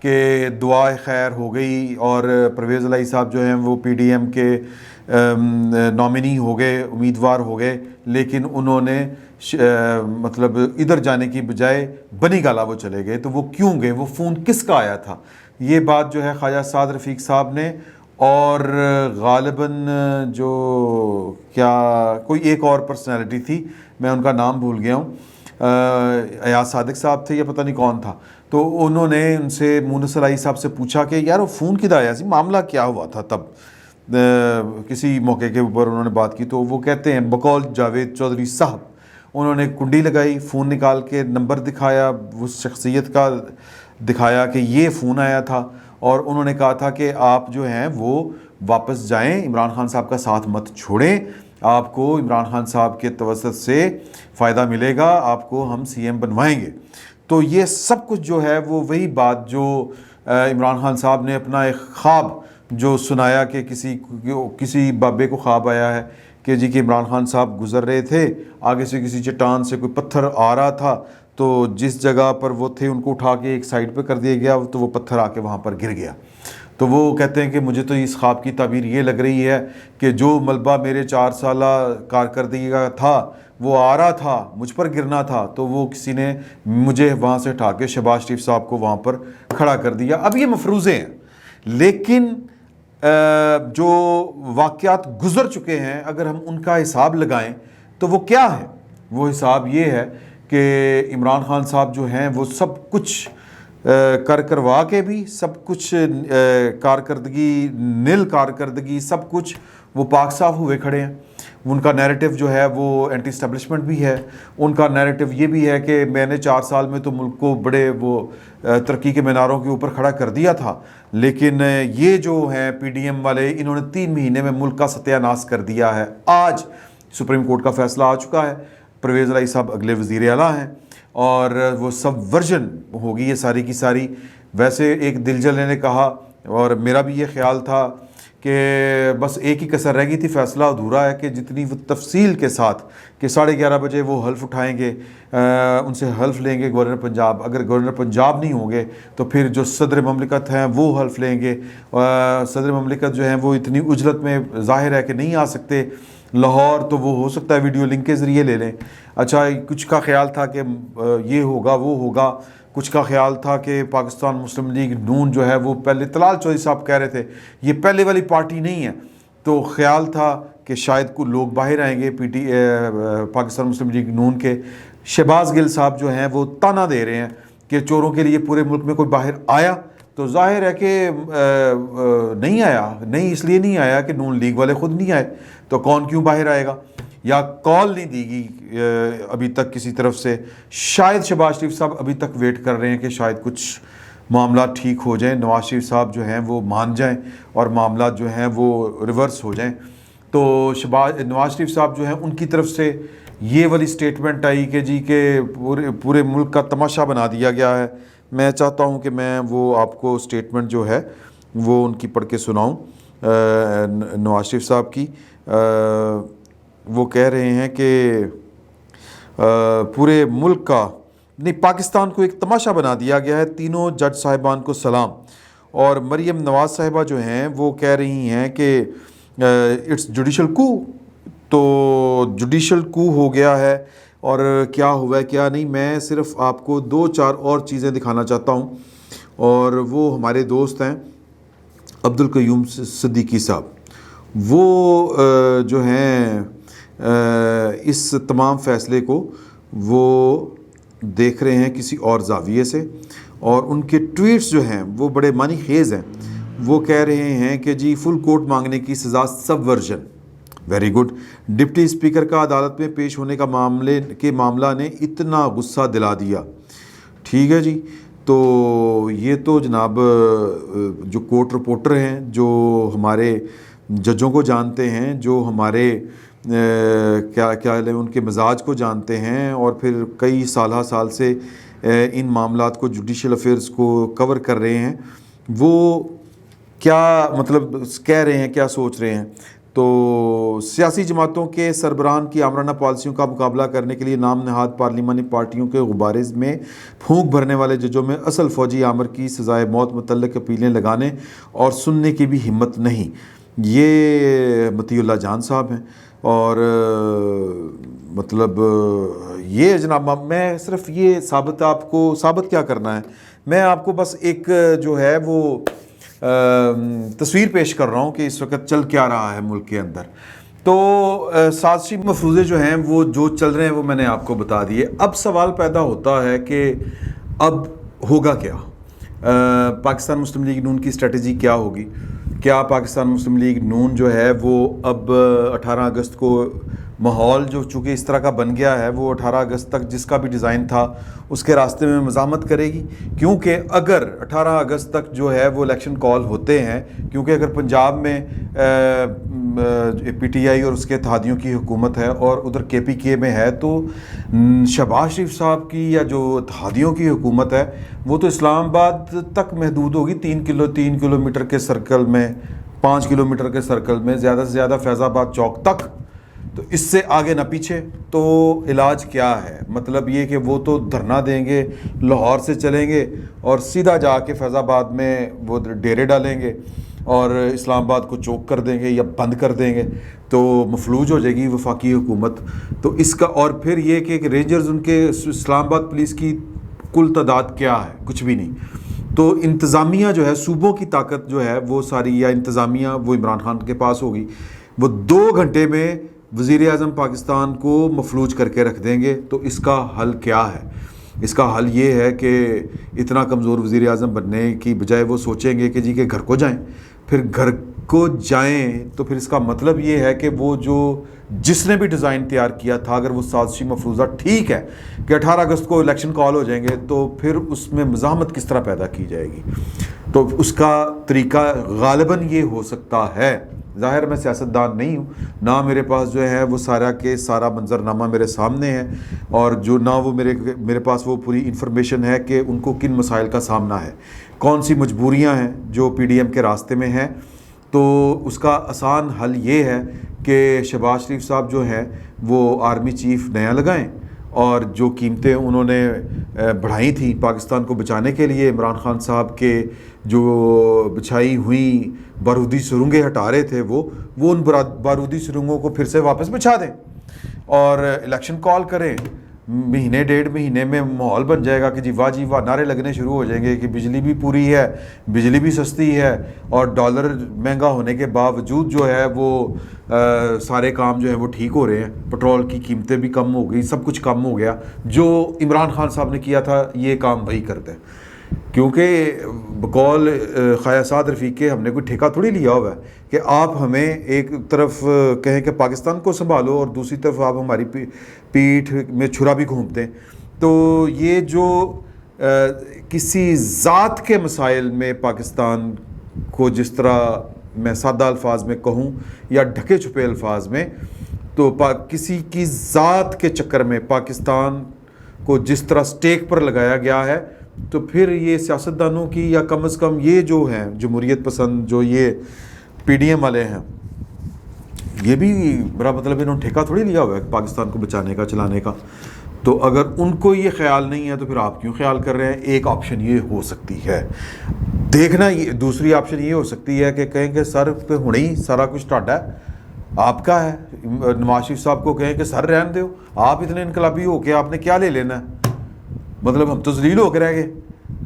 کہ دعائے خیر ہو گئی اور پرویز الہی صاحب جو ہیں وہ پی ڈی ایم کے نامنی ہو گئے، امیدوار ہو گئے، لیکن انہوں نے مطلب ادھر جانے کی بجائے بنی گالا وہ چلے گئے. تو وہ کیوں گئے؟ وہ فون کس کا آیا تھا؟ یہ بات جو ہے خواجہ سعد رفیق صاحب نے اور غالباً جو کیا کوئی ایک اور پرسنالٹی تھی، میں ان کا نام بھول گیا ہوں، ایاز صادق صاحب تھے یا پتہ نہیں کون تھا، تو انہوں نے ان سے مونس الہی صاحب سے پوچھا کہ یار وہ فون کدھر آیا سی، معاملہ کیا ہوا تھا تب. کسی موقع کے اوپر انہوں نے بات کی تو وہ کہتے ہیں بقول جاوید چودھری صاحب انہوں نے کنڈی لگائی، فون نکال کے نمبر دکھایا، اس شخصیت کا دکھایا کہ یہ فون آیا تھا، اور انہوں نے کہا تھا کہ آپ جو ہیں وہ واپس جائیں، عمران خان صاحب کا ساتھ مت چھوڑیں، آپ کو عمران خان صاحب کے توسط سے فائدہ ملے گا، آپ کو ہم سی ایم بنوائیں گے. تو یہ سب کچھ جو ہے وہ وہی بات جو عمران خان صاحب نے اپنا ایک خواب جو سنایا کہ کسی بابے کو خواب آیا ہے کہ جی کہ عمران خان صاحب گزر رہے تھے، آگے سے کسی چٹان سے کوئی پتھر آ رہا تھا، تو جس جگہ پر وہ تھے ان کو اٹھا کے ایک سائڈ پہ کر دیا گیا، تو وہ پتھر آ کے وہاں پر گر گیا. تو وہ کہتے ہیں کہ مجھے تو اس خواب کی تعبیر یہ لگ رہی ہے کہ جو ملبہ میرے 4 سالہ کارکردگی کا تھا وہ آ رہا تھا، مجھ پر گرنا تھا، تو وہ کسی نے مجھے وہاں سے اٹھا کے شہباز شریف صاحب کو وہاں پر کھڑا کر دیا. اب یہ مفروضے ہیں، لیکن جو واقعات گزر چکے ہیں اگر ہم ان کا حساب لگائیں تو وہ کیا ہے؟ وہ حساب یہ ہے کہ عمران خان صاحب جو ہیں وہ سب کچھ کروا کے بھی سب کچھ کارکردگی سب کچھ وہ پاک صاف ہوئے کھڑے ہیں. ان کا نیریٹو جو ہے وہ اینٹی اسٹیبلشمنٹ بھی ہے، ان کا نیریٹو یہ بھی ہے کہ میں نے 4 سال میں تو ملک کو بڑے وہ ترقی کے میناروں کے اوپر کھڑا کر دیا تھا، لیکن یہ جو ہیں پی ڈی ایم والے انہوں نے 3 مہینے میں ملک کا ستیہ ناش کر دیا ہے. آج سپریم کورٹ کا فیصلہ آ چکا ہے، پرویز الہی صاحب اگلے وزیر اعلیٰ ہیں اور وہ سب ورژن ہوگی یہ ساری کی ساری. ویسے ایک دل جلے نے کہا اور میرا بھی یہ خیال تھا کہ بس ایک ہی کسر رہ گئی تھی، فیصلہ ادھورا ہے کہ جتنی وہ تفصیل کے ساتھ کہ 11:30 بجے وہ حلف اٹھائیں گے، ان سے حلف لیں گے گورنر پنجاب، اگر گورنر پنجاب نہیں ہوں گے تو پھر جو صدر مملکت ہیں وہ حلف لیں گے. صدر مملکت جو ہیں وہ اتنی اجلت میں ظاہر ہے کہ نہیں آ سکتے لاہور، تو وہ ہو سکتا ہے ویڈیو لنک کے ذریعے لے لیں. اچھا کچھ کا خیال تھا کہ یہ ہوگا وہ ہوگا، کچھ کا خیال تھا کہ پاکستان مسلم لیگ نون جو ہے وہ پہلے طلال چودھری صاحب کہہ رہے تھے یہ پہلے والی پارٹی نہیں ہے، تو خیال تھا کہ شاید کوئی لوگ باہر آئیں گے پاکستان مسلم لیگ نون کے. شہباز گل صاحب جو ہیں وہ تانا دے رہے ہیں کہ چوروں کے لیے پورے ملک میں کوئی باہر آیا، تو ظاہر ہے کہ نہیں آیا. نہیں اس لیے نہیں آیا کہ نون لیگ والے خود نہیں آئے، تو کون کیوں باہر آئے گا؟ یا کال نہیں دی گئی ابھی تک کسی طرف سے. شاید شہباز شریف صاحب ابھی تک ویٹ کر رہے ہیں کہ شاید کچھ معاملات ٹھیک ہو جائیں، نواز شریف صاحب جو ہیں وہ مان جائیں اور معاملات جو ہیں وہ ریورس ہو جائیں. تو نواز شریف صاحب جو ہیں ان کی طرف سے یہ والی سٹیٹمنٹ آئی کہ جی کہ پورے ملک کا تماشا بنا دیا گیا ہے. میں چاہتا ہوں کہ میں وہ آپ کو سٹیٹمنٹ جو ہے وہ ان کی پڑھ کے سناؤں نواز شریف صاحب کی. وہ کہہ رہے ہیں کہ پورے ملک کا نہیں پاکستان کو ایک تماشا بنا دیا گیا ہے. تینوں جج صاحبان کو سلام. اور مریم نواز صاحبہ جو ہیں وہ کہہ رہی ہیں کہ اٹس جوڈیشل کو، تو جوڈیشل کو ہو گیا ہے اور کیا ہوا ہے کیا نہیں. میں صرف آپ کو 2-4 اور چیزیں دکھانا چاہتا ہوں، اور وہ ہمارے دوست ہیں عبدالقیوم صدیقی صاحب، وہ جو ہیں اس تمام فیصلے کو وہ دیکھ رہے ہیں کسی اور زاویے سے، اور ان کے ٹویٹس جو ہیں وہ بڑے معنی خیز ہیں. وہ کہہ رہے ہیں کہ جی فل کورٹ مانگنے کی سزا سب version, very good. Deputy speaker کا عدالت میں پیش ہونے کا معاملہ نے اتنا غصہ دلا دیا. ٹھیک ہے جی. تو یہ تو جناب جو کورٹ رپورٹر ہیں، جو ہمارے ججوں کو جانتے ہیں، جو ہمارے کیا ان کے مزاج کو جانتے ہیں، اور پھر کئی سال سے ان معاملات کو جوڈیشل افیئرز کو کور کر رہے ہیں، وہ کیا مطلب کہہ رہے ہیں، کیا سوچ رہے ہیں. تو سیاسی جماعتوں کے سربراہان کی آمرانہ پالیسیوں کا مقابلہ کرنے کے لیے نام نہاد پارلیمانی پارٹیوں کے غبارے میں پھونک بھرنے والے ججوں میں اصل فوجی آمر کی سزائے موت متعلق اپیلیں لگانے اور سننے کی بھی ہمت نہیں. یہ مطیع اللہ جان صاحب ہیں. اور مطلب یہ جناب میں صرف یہ آپ کو ثابت کیا کرنا ہے, میں آپ کو بس ایک جو ہے وہ تصویر پیش کر رہا ہوں کہ اس وقت چل کیا رہا ہے ملک کے اندر. تو سازشی مفروضے جو ہیں وہ جو چل رہے ہیں وہ میں نے آپ کو بتا دیے. اب سوال پیدا ہوتا ہے کہ اب ہوگا کیا, پاکستان مسلم لیگ نون کی اسٹریٹجی کیا ہوگی. کیا پاکستان مسلم لیگ نون جو ہے وہ اب 18 اگست کو ماحول جو چونکہ اس طرح کا بن گیا ہے وہ 18 اگست تک جس کا بھی ڈیزائن تھا اس کے راستے میں مزاحمت کرے گی؟ کیونکہ اگر 18 اگست تک جو ہے وہ الیکشن کال ہوتے ہیں, کیونکہ اگر پنجاب میں پی ٹی آئی اور اس کے اتحادیوں کی حکومت ہے اور ادھر کے پی کے میں ہے, تو شہباز شریف صاحب کی یا جو اتحادیوں کی حکومت ہے وہ تو اسلام آباد تک محدود ہوگی, 3 کلومیٹر کے سرکل میں, 5 کلومیٹر کے سرکل میں, زیادہ سے زیادہ فیض آباد چوک تک, تو اس سے آگے نہ پیچھے. تو علاج کیا ہے؟ مطلب یہ کہ وہ تو دھرنا دیں گے, لاہور سے چلیں گے اور سیدھا جا کے فیض آباد میں وہ ڈیرے ڈالیں گے اور اسلام آباد کو چوک کر دیں گے یا بند کر دیں گے, تو مفلوج ہو جائے گی وفاقی حکومت. تو اس کا اور پھر یہ کہ رینجرز ان کے اسلام آباد پولیس کی کل تعداد کیا ہے؟ کچھ بھی نہیں. تو انتظامیہ جو ہے, صوبوں کی طاقت جو ہے وہ ساری, یا انتظامیہ وہ عمران خان کے پاس ہوگی, وہ 2 گھنٹے میں وزیر اعظم پاکستان کو مفلوج کر کے رکھ دیں گے. تو اس کا حل کیا ہے؟ اس کا حل یہ ہے کہ اتنا کمزور وزیر اعظم بننے کی بجائے وہ سوچیں گے کہ جی کہ گھر کو جائیں. پھر گھر کو جائیں تو پھر اس کا مطلب یہ ہے کہ وہ جو جس نے بھی ڈیزائن تیار کیا تھا, اگر وہ سازشی مفروضہ ٹھیک ہے کہ 18 اگست کو الیکشن کال ہو جائیں گے, تو پھر اس میں مزاحمت کس طرح پیدا کی جائے گی؟ تو اس کا طریقہ غالباً یہ ہو سکتا ہے. ظاہر میں سیاستدان نہیں ہوں, نہ میرے پاس جو ہے وہ سارا کے سارا منظرنامہ میرے سامنے ہے, اور جو نہ وہ میرے پاس وہ پوری انفارمیشن ہے کہ ان کو کن مسائل کا سامنا ہے, کون سی مجبوریاں ہیں جو پی ڈی ایم کے راستے میں ہیں. تو اس کا آسان حل یہ ہے کہ شہباز شریف صاحب جو ہیں وہ آرمی چیف نیا لگائیں, اور جو قیمتیں انہوں نے بڑھائی تھیں پاکستان کو بچانے کے لیے, عمران خان صاحب کے جو بچھائی ہوئی بارودی سرنگیں ہٹا رہے تھے وہ ان بارودی سرنگوں کو پھر سے واپس بچھا دیں اور الیکشن کال کریں. مہینے 1.5 مہینے میں ماحول بن جائے گا کہ جی واہ, نعرے لگنے شروع ہو جائیں گے کہ بجلی بھی پوری ہے, بجلی بھی سستی ہے, اور ڈالر مہنگا ہونے کے باوجود جو ہے وہ سارے کام جو ہیں وہ ٹھیک ہو رہے ہیں, پٹرول کی قیمتیں بھی کم ہو گئی, سب کچھ کم ہو گیا. جو عمران خان صاحب نے کیا تھا یہ کام وہی کرتے ہیں, کیونکہ بقول خواجہ سعد رفیق کے ہم نے کوئی ٹھیکہ تھوڑی لیا ہوا ہے کہ آپ ہمیں ایک طرف کہیں کہ پاکستان کو سنبھالو اور دوسری طرف آپ ہماری پیٹھ میں چھرا بھی گھومتے ہیں. تو یہ جو کسی ذات کے مسائل میں پاکستان کو جس طرح میں سادہ الفاظ میں کہوں یا ڈھکے چھپے الفاظ میں, تو کسی کی ذات کے چکر میں پاکستان کو جس طرح سٹیک پر لگایا گیا ہے, تو پھر یہ سیاستدانوں کی یا کم از کم یہ جو ہیں جمہوریت پسند جو یہ پی ڈی ایم والے ہیں, یہ بھی برا مطلب انہوں نے ٹھیکہ تھوڑی لیا ہوا ہے پاکستان کو بچانے کا, چلانے کا. تو اگر ان کو یہ خیال نہیں ہے تو پھر آپ کیوں خیال کر رہے ہیں؟ ایک آپشن یہ ہو سکتی ہے دیکھنا, یہ دوسری آپشن یہ ہو سکتی ہے کہ کہیں کہ سر پہ ہونے ہی سارا کچھ ٹاڈا ہے, آپ کا ہے. نواز شریف صاحب کو کہیں کہ سر رہن دو, آپ اتنے انقلابی ہو کے آپ نے کیا لے لینا ہے, مطلب ہم تو ذلیل ہو کے رہ گئے.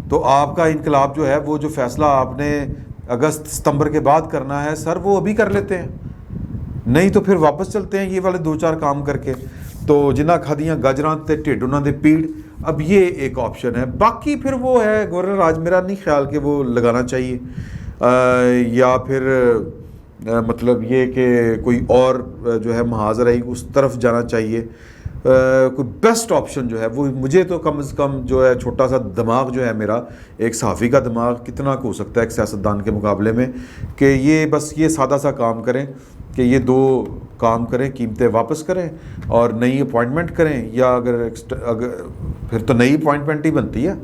تو آپ کا انقلاب جو ہے وہ جو فیصلہ آپ نے اگست ستمبر کے بعد کرنا ہے سر, وہ ابھی کر لیتے ہیں, نہیں تو پھر واپس چلتے ہیں یہ والے 2-4 کام کر کے. تو جنہ کھادیاں گاجراں تے ٹھڈ انہاں دے پیڑ, اب یہ ایک آپشن ہے. باقی پھر وہ ہے گورنر راج, میرا نہیں خیال کہ وہ لگانا چاہیے, یا پھر مطلب یہ کہ کوئی اور جو ہے محاذ رہی اس طرف جانا چاہیے. کوئی بیسٹ آپشن جو ہے وہ مجھے تو کم از کم جو ہے چھوٹا سا دماغ جو ہے میرا, ایک صحافی کا دماغ کتنا کو ہو سکتا ہے ایک سیاستدان کے مقابلے میں, کہ یہ بس یہ سادہ سا کام کریں کہ یہ 2 کام کریں, قیمتیں واپس کریں اور نئی اپوائنٹمنٹ کریں, یا اگر پھر تو نئی اپوائنٹمنٹ ہی بنتی ہے,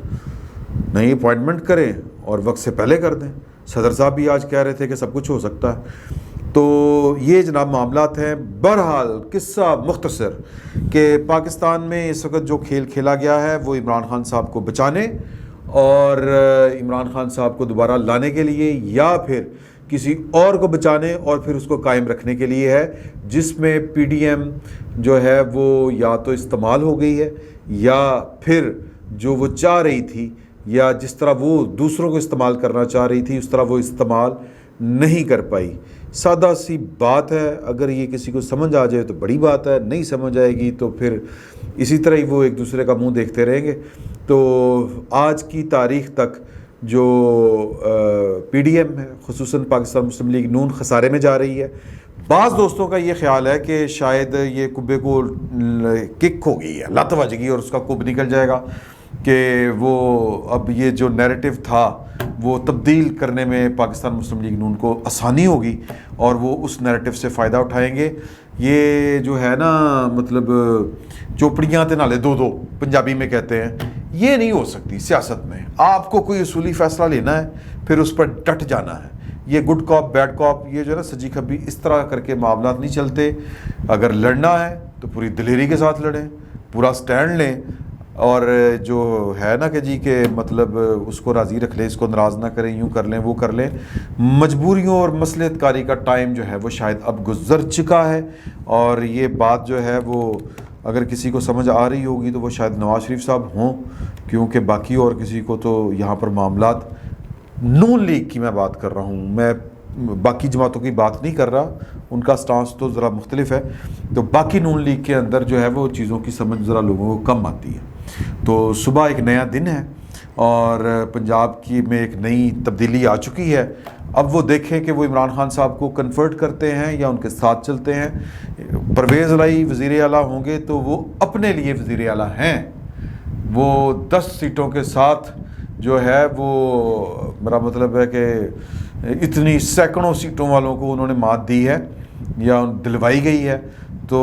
نئی اپوائنٹمنٹ کریں اور وقت سے پہلے کر دیں. صدر صاحب بھی آج کہہ رہے تھے کہ سب کچھ ہو سکتا ہے. تو تو یہ جناب معاملات ہیں. بہرحال قصہ مختصر کہ پاکستان میں اس وقت جو کھیل کھیلا گیا ہے وہ عمران خان صاحب کو بچانے اور عمران خان صاحب کو دوبارہ لانے کے لیے یا پھر کسی اور کو بچانے اور پھر اس کو قائم رکھنے کے لیے ہے, جس میں پی ڈی ایم جو ہے وہ یا تو استعمال ہو گئی ہے یا پھر جو وہ چاہ رہی تھی یا جس طرح وہ دوسروں کو استعمال کرنا چاہ رہی تھی اس طرح وہ استعمال نہیں کر پائی. سادہ سی بات ہے, اگر یہ کسی کو سمجھ آ جائے تو بڑی بات ہے, نہیں سمجھ آئے گی تو پھر اسی طرح ہی وہ ایک دوسرے کا منہ دیکھتے رہیں گے. تو آج کی تاریخ تک جو پی ڈی ایم ہے خصوصاً پاکستان مسلم لیگ نون خسارے میں جا رہی ہے. بعض دوستوں کا یہ خیال ہے کہ شاید یہ کبے کو کک ہو گئی ہے, لت بج گئی اور اس کا کب نکل جائے گا کہ وہ اب یہ جو نیریٹو تھا وہ تبدیل کرنے میں پاکستان مسلم لیگ نون کو آسانی ہوگی اور وہ اس نیریٹو سے فائدہ اٹھائیں گے. یہ جو ہے نا مطلب چوپڑیاں تے نالے دو دو پنجابی میں کہتے ہیں, یہ نہیں ہو سکتی سیاست میں. آپ کو کوئی اصولی فیصلہ لینا ہے پھر اس پر ڈٹ جانا ہے. یہ گڈ کاپ بیڈ کاپ یہ جو ہے نا سجی کھبی اس طرح کر کے معاملات نہیں چلتے. اگر لڑنا ہے تو پوری دلیری کے ساتھ لڑیں, پورا سٹینڈ لیں اور جو ہے نا کہ جی کہ مطلب اس کو راضی رکھ لیں, اس کو ناراض نہ کریں, یوں کر لیں وہ کر لیں. مجبوریوں اور مصلحت کاری کا ٹائم جو ہے وہ شاید اب گزر چکا ہے اور یہ بات جو ہے وہ اگر کسی کو سمجھ آ رہی ہوگی تو وہ شاید نواز شریف صاحب ہوں, کیونکہ باقی اور کسی کو تو یہاں پر معاملات نون لیگ کی میں بات کر رہا ہوں, میں باقی جماعتوں کی بات نہیں کر رہا, ان کا سٹانس تو ذرا مختلف ہے. تو باقی نون لیگ کے اندر جو ہے وہ چیزوں کی سمجھ ذرا لوگوں کو کم آتی ہے. تو صبح ایک نیا دن ہے اور پنجاب کی میں ایک نئی تبدیلی آ چکی ہے. اب وہ دیکھیں کہ وہ عمران خان صاحب کو کنورٹ کرتے ہیں یا ان کے ساتھ چلتے ہیں. پرویز الہی وزیر اعلیٰ ہوں گے تو وہ اپنے لیے وزیر اعلیٰ ہیں, وہ 10 سیٹوں کے ساتھ جو ہے وہ میرا مطلب ہے کہ اتنی سینکڑوں سیٹوں والوں کو انہوں نے مات دی ہے یا دلوائی گئی ہے, تو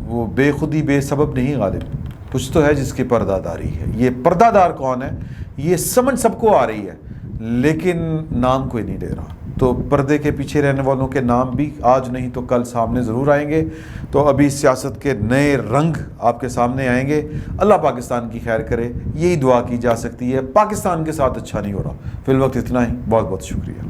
وہ بے خودی بے سبب نہیں غالب, کچھ تو ہے جس کی پردہ داری ہے. یہ پردہ دار کون ہے یہ سمجھ سب کو آ رہی ہے لیکن نام کوئی نہیں لے رہا. تو پردے کے پیچھے رہنے والوں کے نام بھی آج نہیں تو کل سامنے ضرور آئیں گے. تو ابھی سیاست کے نئے رنگ آپ کے سامنے آئیں گے. اللہ پاکستان کی خیر کرے, یہی دعا کی جا سکتی ہے. پاکستان کے ساتھ اچھا نہیں ہو رہا. فی الوقت اتنا ہی, بہت بہت شکریہ.